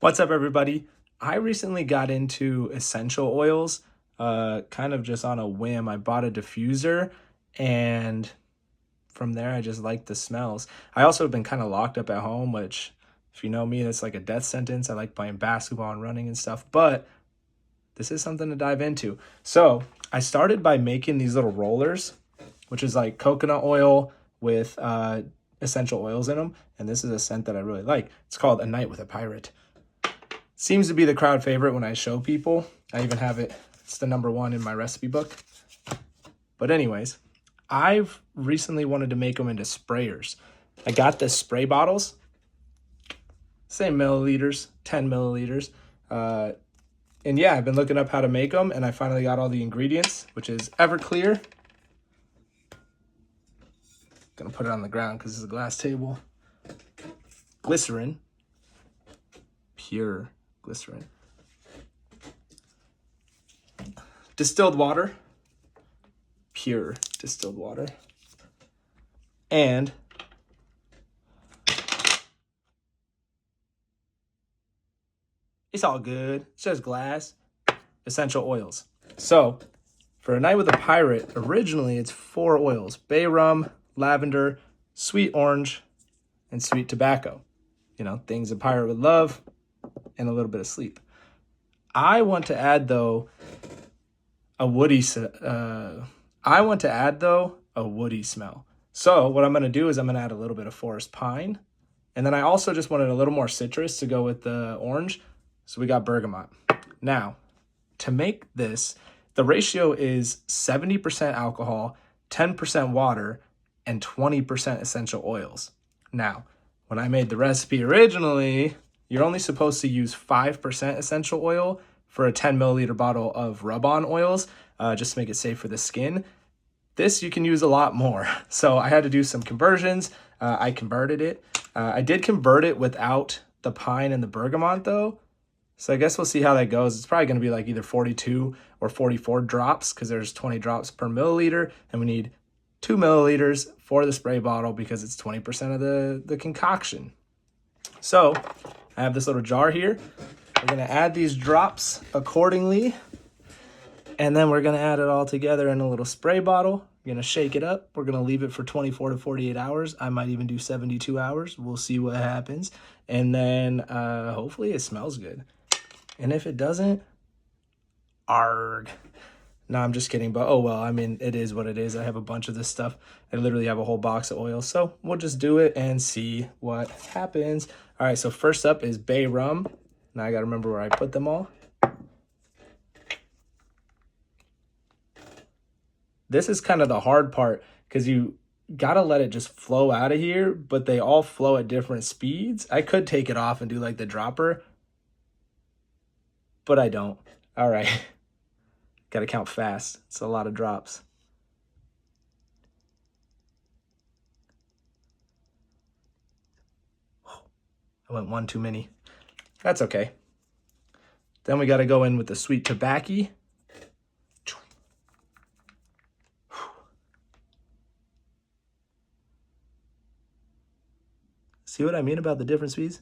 What's up, everybody? I recently got into essential oils, kind of just on a whim. I bought a diffuser, and from there, I just like the smells. I also have been kind of locked up at home, which, if you know me, that's like a death sentence. I like playing basketball and running and stuff, but this is something to dive into. So, I started by making these little rollers, which is like coconut oil with essential oils in them, and this is a scent that I really like. It's called A Night with a Pirate. Seems to be the crowd favorite when I show people. I even have it. It's the #1 in my recipe book. But anyways, I've recently wanted to make them into sprayers. I got the spray bottles, same milliliters, 10 milliliters. And yeah, I've been looking up how to make them, and I finally got all the ingredients, which is Everclear. Gonna put it on the ground because it's a glass table. Glycerin, pure glycerin. Distilled water, pure distilled water. And it's all good. It's just glass. Essential oils. So, for A Night with a Pirate, originally it's 4 oils: bay rum, lavender, sweet orange, and sweet tobacco. You know, things a pirate would love, and a little bit of sleep. I want to add though a woody smell. So what I'm going to do is I'm going to add a little bit of forest pine, and then I also just wanted a little more citrus to go with the orange. So we got bergamot. Now, to make this, the ratio is 70% alcohol, 10% water, and 20% essential oils. Now, when I made the recipe originally, you're only supposed to use 5% essential oil for a 10 milliliter bottle of rub-on oils, just to make it safe for the skin. This you can use a lot more. So I had to do some conversions. I converted it. I did convert it without the pine and the bergamot though. So I guess we'll see how that goes. It's probably going to be like either 42 or 44 drops because there's 20 drops per milliliter, and we need 2 milliliters for the spray bottle because it's 20% of the concoction. So I have this little jar here. We're going to add these drops accordingly, and then we're going to add it all together in a little spray bottle. We're going to shake it up. We're going to leave it for 24 to 48 hours. I might even do 72 hours. We'll see what happens. And then hopefully it smells good. And if it doesn't, arg. No, I'm just kidding. But oh well, I mean, it is what it is. I have a bunch of this stuff. I literally have a whole box of oil. So we'll just do it and see what happens. All right, so first up is bay rum. Now I got to remember where I put them all. This is kind of the hard part because you got to let it just flow out of here, but they all flow at different speeds. I could take it off and do like the dropper, but I don't. All right. Got to count fast. It's a lot of drops. I went one too many. That's okay. Then we got to go in with the sweet tobacco. See what I mean about the different speeds?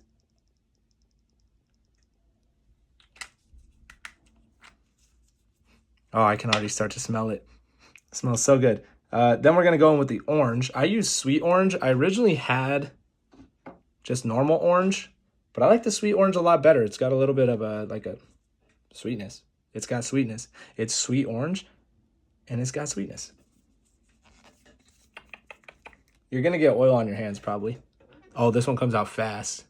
Oh, I can already start to smell it. It smells so good. Then we're going to go in with the orange. I use sweet orange. I originally had just normal orange, but I like the sweet orange a lot better. It's got a little bit of a sweetness. It's got sweetness. It's sweet orange, and it's got sweetness. You're going to get oil on your hands probably. Oh, this one comes out fast.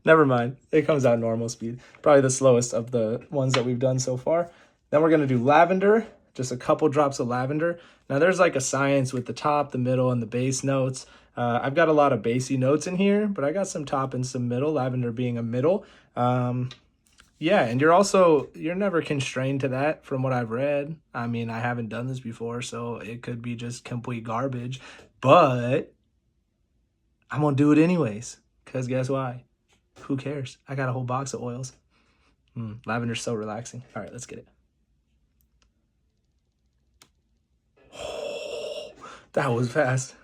Never mind. It comes out normal speed. Probably the slowest of the ones that we've done so far. Then we're going to do lavender. Just a couple drops of lavender. Now there's like a science with the top, the middle, and the base notes. I've got a lot of bassy notes in here, but I got some top and some middle, lavender being a middle. Yeah, and you're never constrained to that from what I've read. I mean, I haven't done this before, so it could be just complete garbage, but I'm gonna do it anyways, because guess why? Who cares? I got a whole box of oils. Lavender's so relaxing. All right, let's get it. That was fast.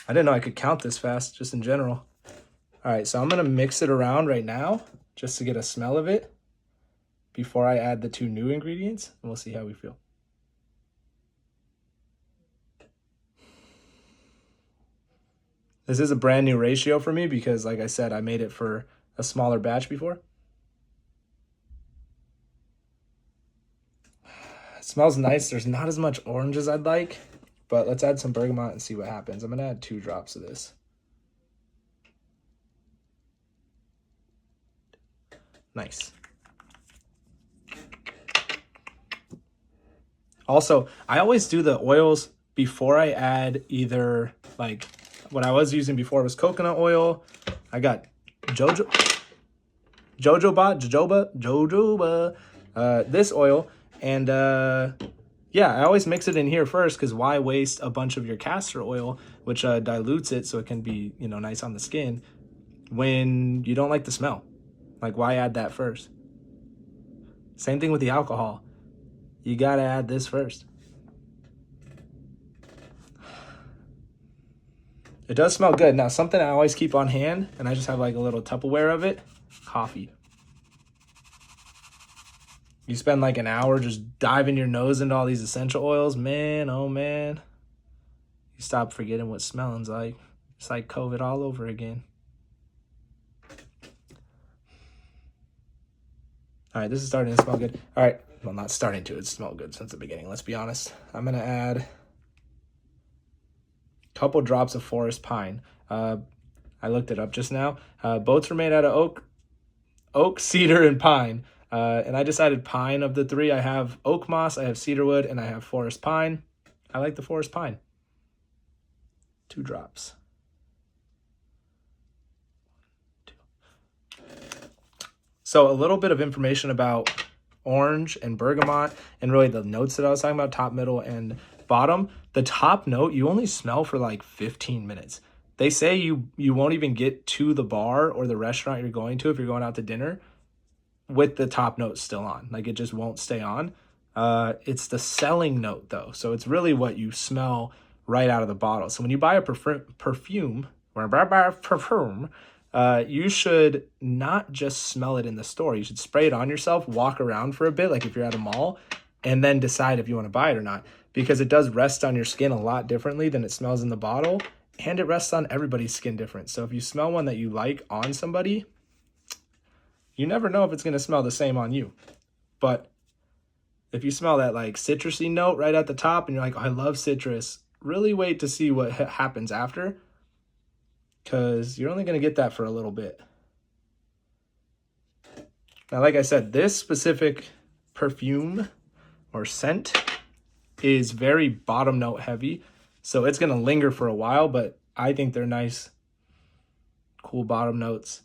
I didn't know I could count this fast, just in general. All right, so I'm gonna mix it around right now just to get a smell of it before I add the 2 new ingredients, and we'll see how we feel. This is a brand new ratio for me because, like I said, I made it for a smaller batch before. It smells nice. There's not as much orange as I'd like, but let's add some bergamot and see what happens. I'm gonna add 2 drops of this. Nice. Also, I always do the oils before I add either, like, what I was using before was coconut oil. I got jojoba, this oil, and yeah, I always mix it in here first because why waste a bunch of your castor oil, which dilutes it so it can be, you know, nice on the skin when you don't like the smell. Like, why add that first? Same thing with the alcohol. You gotta add this first. It does smell good. Now, something I always keep on hand, and I just have like a little Tupperware of it, coffee. You spend like an hour just diving your nose into all these essential oils, man, oh man. You stop forgetting what smelling's like. It's like COVID all over again. All right, this is starting to smell good. All right, well, not starting to. It's smelled good since the beginning, let's be honest. I'm going to add a couple drops of forest pine. I looked it up just now. Both were made out of oak, cedar, and pine. And I decided pine of the 3. I have oak moss, I have cedarwood, and I have forest pine. I like the forest pine. 2 drops. So a little bit of information about orange and bergamot and really the notes that I was talking about, top, middle, and bottom. The top note, you only smell for like 15 minutes. They say you won't even get to the bar or the restaurant you're going to if you're going out to dinner with the top note still on. Like, it just won't stay on. It's the selling note though. So it's really what you smell right out of the bottle. So when you buy a perfume, you should not just smell it in the store. You should spray it on yourself, walk around for a bit, like if you're at a mall, and then decide if you want to buy it or not. Because it does rest on your skin a lot differently than it smells in the bottle, and it rests on everybody's skin different. So if you smell one that you like on somebody, you never know if it's going to smell the same on you. But if you smell that like citrusy note right at the top and you're like, oh, I love citrus, really wait to see what happens after, because you're only going to get that for a little bit. Now, like I said, this specific perfume or scent is very bottom note heavy, so it's going to linger for a while, but I think they're nice, cool bottom notes.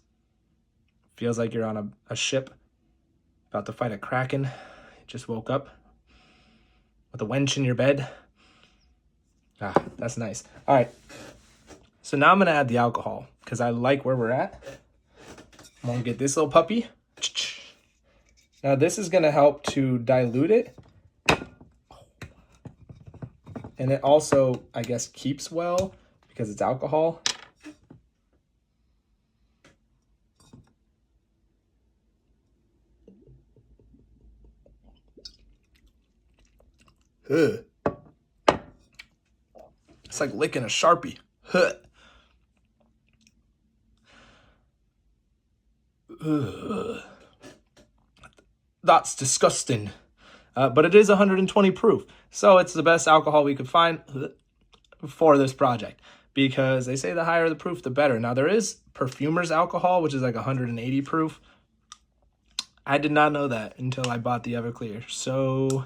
Feels like you're on a ship about to fight a kraken. You just woke up with a wench in your bed. Ah, that's nice. All right. So now I'm going to add the alcohol because I like where we're at. I'm going to get this little puppy. Now this is going to help to dilute it. And it also, I guess, keeps well because it's alcohol. Ugh. It's like licking a Sharpie. Ugh. Ugh. That's disgusting. But it is 120 proof. So it's the best alcohol we could find for this project. Because they say the higher the proof, the better. Now there is perfumer's alcohol, which is like 180 proof. I did not know that until I bought the Everclear. So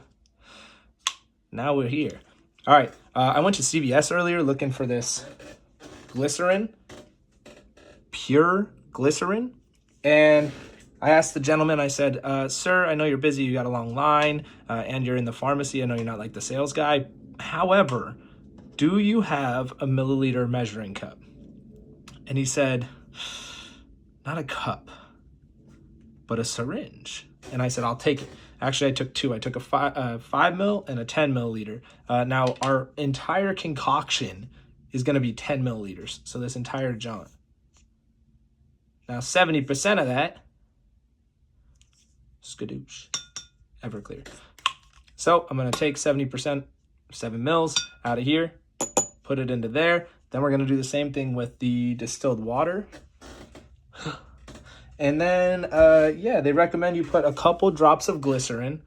now we're here. All right. I went to CVS earlier looking for this glycerin. Pure glycerin. And I asked the gentleman, I said, sir, I know you're busy, you got a long line, and you're in the pharmacy. I know you're not like the sales guy. However, do you have a milliliter measuring cup? And he said, not a cup, but a syringe. And I said, I'll take it. Actually, I took 2. I took a 5 mil and a 10 milliliter. Now, our entire concoction is going to be 10 milliliters. So this entire jar. Now 70% of that, skadoosh, Everclear. So I'm going to take 70%, 7 mils out of here, put it into there. Then we're going to do the same thing with the distilled water. And then, yeah, they recommend you put a couple drops of glycerin,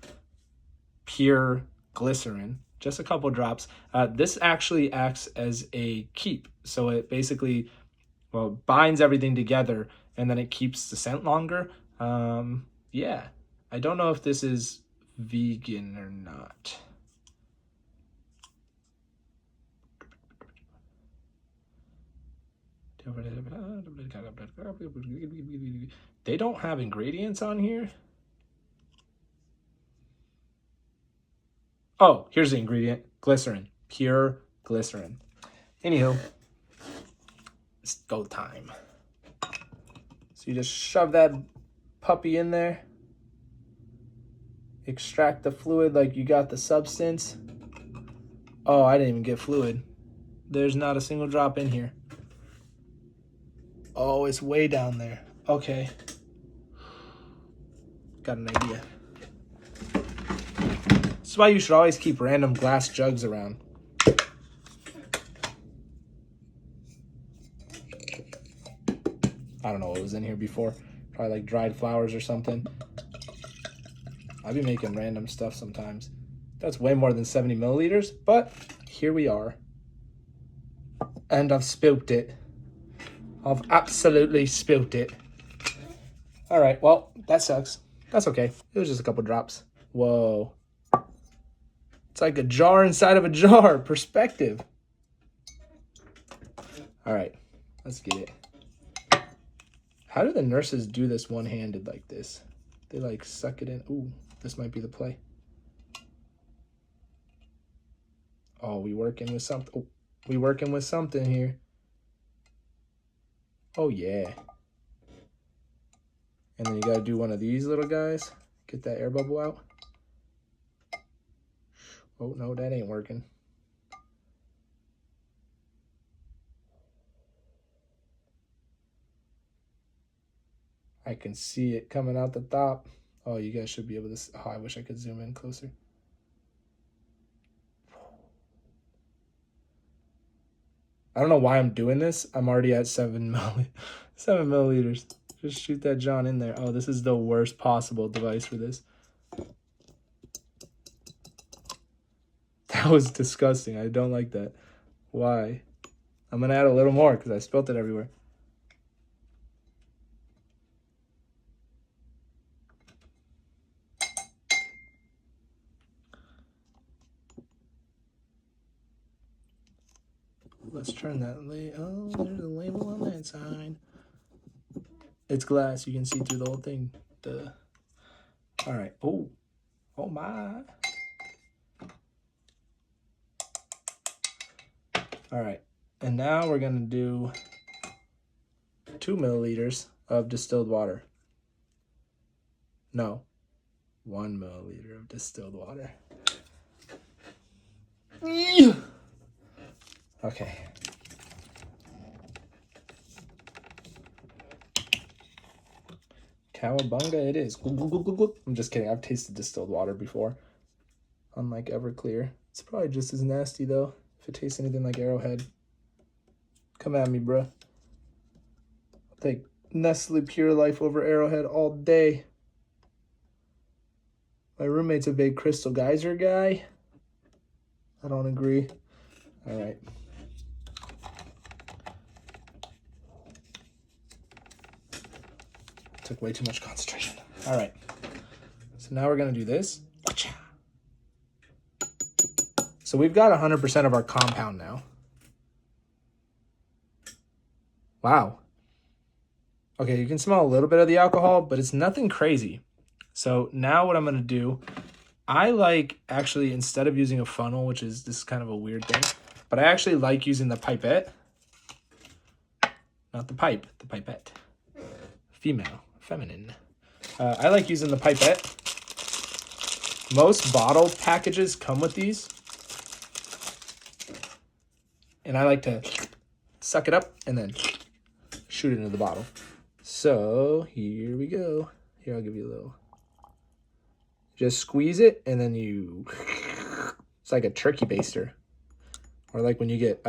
pure glycerin, just a couple drops. This actually acts as a keep. So it basically, well, binds everything together and then it keeps the scent longer. Yeah, I don't know if this is vegan or not. They don't have ingredients on here. Oh, here's the ingredient. Glycerin. Pure glycerin. Anywho, it's go time. So you just shove that puppy in there. Extract the fluid like you got the substance. Oh, I didn't even get fluid. There's not a single drop in here. Oh, it's way down there. Okay. Got an idea. That's why you should always keep random glass jugs around. I don't know what was in here before. Probably like dried flowers or something. I'll be making random stuff sometimes. That's way more than 70 milliliters, but here we are. And I've spilt it. I've absolutely spilt it. All right, well, that sucks. That's okay. It was just a couple drops. Whoa. It's like a jar inside of a jar. Perspective. All right, let's get it. How do the nurses do this one-handed like this? They like suck it in. Ooh, this might be the play. Oh, we working with something. Oh, we working with something here. Oh, yeah. And then you got to do one of these little guys. Get that air bubble out. Oh, no, that ain't working. I can see it coming out the top. Oh, you guys should be able to. Oh, I wish I could zoom in closer. I don't know why I'm doing this. I'm already at 7 milliliters. Just shoot that John in there. Oh, this is the worst possible device for this. That was disgusting. I don't like that. Why? I'm going to add a little more because I spilled it everywhere. Let's turn that. Oh, there's a label on that side. It's glass. You can see through the whole thing. Duh. All right. Oh. Oh, my. All right. And now we're going to do 2 milliliters of distilled water. No. 1 milliliter of distilled water. Okay. Cowabunga it is. I'm just kidding. I've tasted distilled water before. Unlike Everclear. It's probably just as nasty, though. If it tastes anything like Arrowhead. Come at me, bruh. I'll take Nestle Pure Life over Arrowhead all day. My roommate's a big Crystal Geyser guy. I don't agree. All right. Took way too much concentration. All right. So now we're going to do this. So we've got 100% of our compound now. Wow. Okay, you can smell a little bit of the alcohol, but it's nothing crazy. So now what I'm going to do, I like actually, instead of using a funnel, which is this is kind of a weird thing, but I actually like using the pipette. Not the pipe, the pipette. Female, feminine. I like using the pipette. Most bottle packages come with these. And I like to suck it up and then shoot it into the bottle. So here we go. Here, I'll give you a little. Just squeeze it and then you, it's like a turkey baster. Or like when you get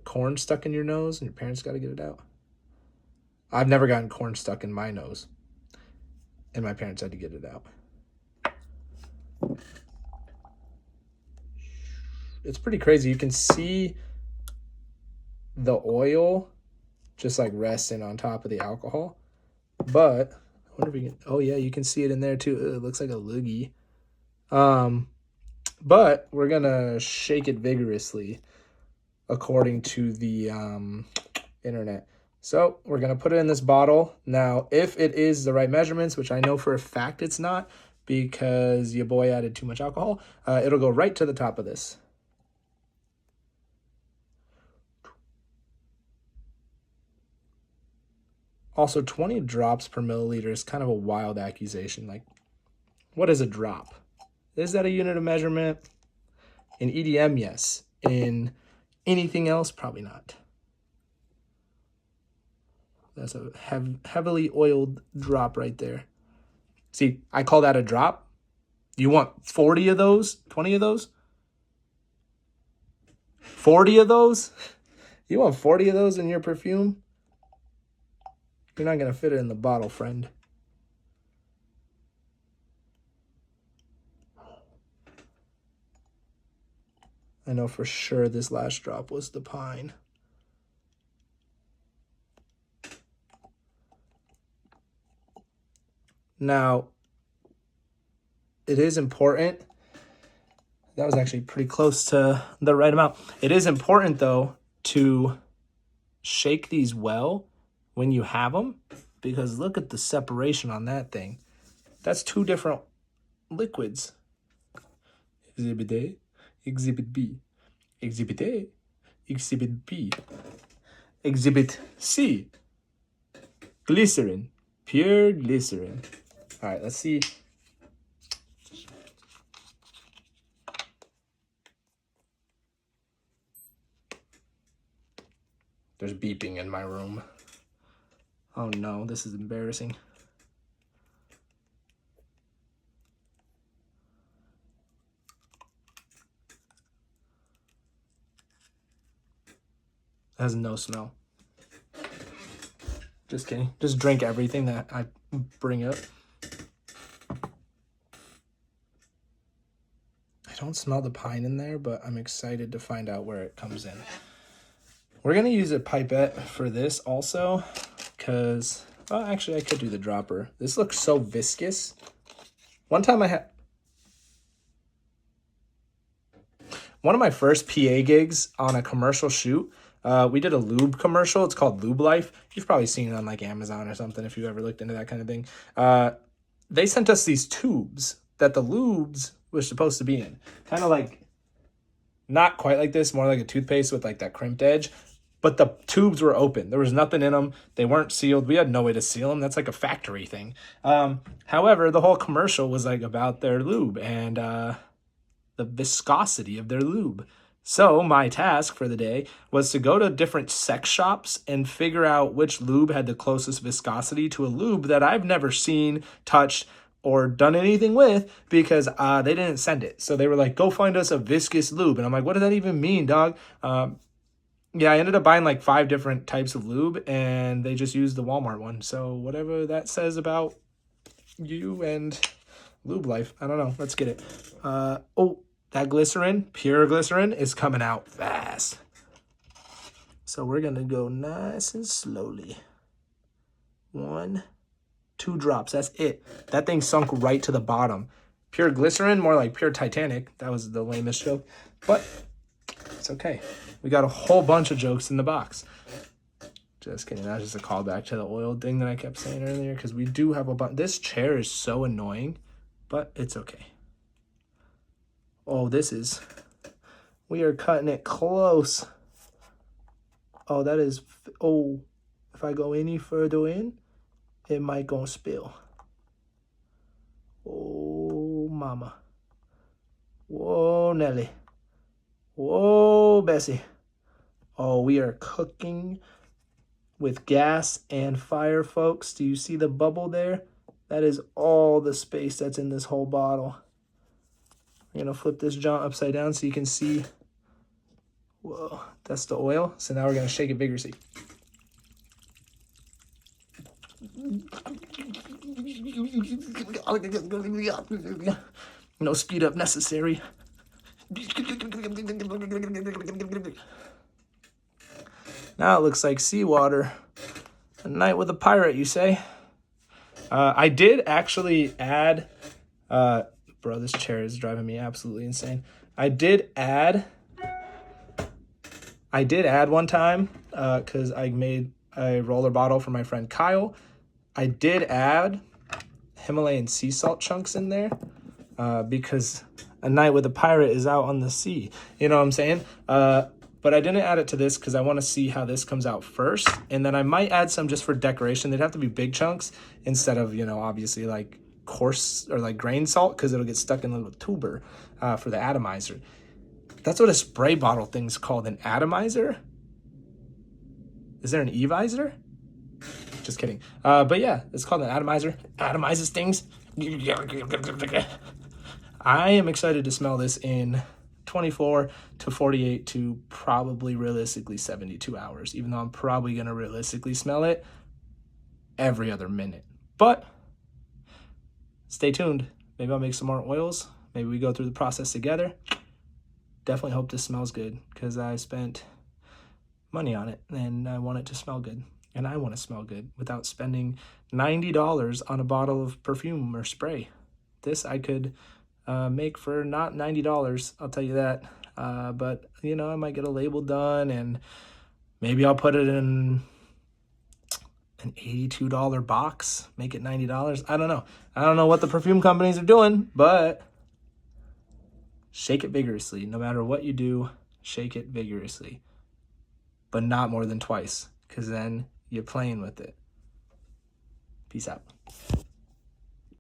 corn stuck in your nose and your parents got to get it out. I've never gotten corn stuck in my nose. And my parents had to get it out. It's pretty crazy. You can see the oil just like resting on top of the alcohol. But I wonder if you can, oh yeah, you can see it in there too. It looks like a loogie. But we're gonna shake it vigorously according to the internet. So we're gonna put it in this bottle. Now, if it is the right measurements, which I know for a fact it's not because your boy added too much alcohol, it'll go right to the top of this. Also, 20 drops per milliliter is kind of a wild accusation. Like, what is a drop? Is that a unit of measurement? In EDM, yes. In anything else, probably not. That's a heavily oiled drop right there. See, I call that a drop. You want 40 of those? 20 of those? 40 of those? You want 40 of those in your perfume? You're not going to fit it in the bottle, friend. I know for sure this last drop was the pine. Now, it is important. That was actually pretty close to the right amount. It is important, though, to shake these well when you have them, because look at the separation on that thing. That's two different liquids. Exhibit A, Exhibit B. Exhibit A, Exhibit B. Exhibit C, glycerin, pure glycerin. All right, let's see. There's beeping in my room. Oh no, this is embarrassing. It has no smell. Just kidding. Just drink everything that I bring up. I don't smell the pine in there, but I'm excited to find out where it comes in. We're going to use a pipette for this also, because, well, actually I could do the dropper. This looks so viscous. One time I had one of my first PA gigs on a commercial shoot. We did a lube commercial. It's called Lube Life. You've probably seen it on like Amazon or something if you ever looked into that kind of thing. They sent us these tubes that the lubes were supposed to be in. Kind of like, not quite like this, more like a toothpaste with like that crimped edge. But the tubes were open. There was nothing in them. They weren't sealed. We had no way to seal them. That's like a factory thing. However, the whole commercial was like about their lube and the viscosity of their lube. So my task for the day was to go to different sex shops and figure out which lube had the closest viscosity to a lube that I've never seen, touched, or done anything with, because they didn't send it. So they were like, go find us a viscous lube. And I'm like, what does that even mean, dog? Yeah, I ended up buying like 5 different types of lube, and they just used the Walmart one. So whatever that says about you and Lube Life, I don't know. Let's get it. Oh, that glycerin, pure glycerin, is coming out fast. So we're going to go nice and slowly. 1, 2 drops. That's it. That thing sunk right to the bottom. Pure glycerin, more like pure Titanic. That was the lamest joke. But it's okay. We got a whole bunch of jokes in the box. Just kidding. That's just a callback to the oil thing that I kept saying earlier, because we do have a bunch. This chair is so annoying, but it's okay. Oh, we are cutting it close. Oh, that is, oh, if I go any further in, it might gonna spill. Oh, mama. Whoa, Nelly. Whoa, Bessie. Oh, we are cooking with gas and fire, folks. Do you see the bubble there? That is all the space that's in this whole bottle. We're gonna flip this jaunt upside down so you can see. Whoa, that's the oil. So now we're gonna shake it vigorously. No speed up necessary. Now it looks like seawater. A night with a pirate, you say? I did actually add, bro, this chair is driving me absolutely insane. I did add one time, because I made a roller bottle for my friend Kyle. I did add Himalayan sea salt chunks in there, because a night with a pirate is out on the sea. You know what I'm saying? But I didn't add it to this because I want to see how this comes out first. And then I might add some just for decoration. They'd have to be big chunks instead of, you know, obviously like coarse or like grain salt, because it'll get stuck in a little tuber for the atomizer. That's what a spray bottle thing's called, an atomizer? Is there an e-visor? Just kidding. But yeah, it's called an atomizer. Atomizes things. I am excited to smell this in 24 to 48 to probably realistically 72 hours, even though I'm probably going to realistically smell it every other minute. But stay tuned. Maybe I'll make some more oils. Maybe we go through the process together. Definitely hope this smells good because I spent money on it and I want it to smell good. And I want to smell good without spending $90 on a bottle of perfume or spray. This I could make for not $90, I'll tell you that. But, you know, I might get a label done and maybe I'll put it in an $82 box, make it $90. I don't know. I don't know what the perfume companies are doing, but shake it vigorously. No matter what you do, shake it vigorously. But not more than twice, because then you're playing with it. Peace out.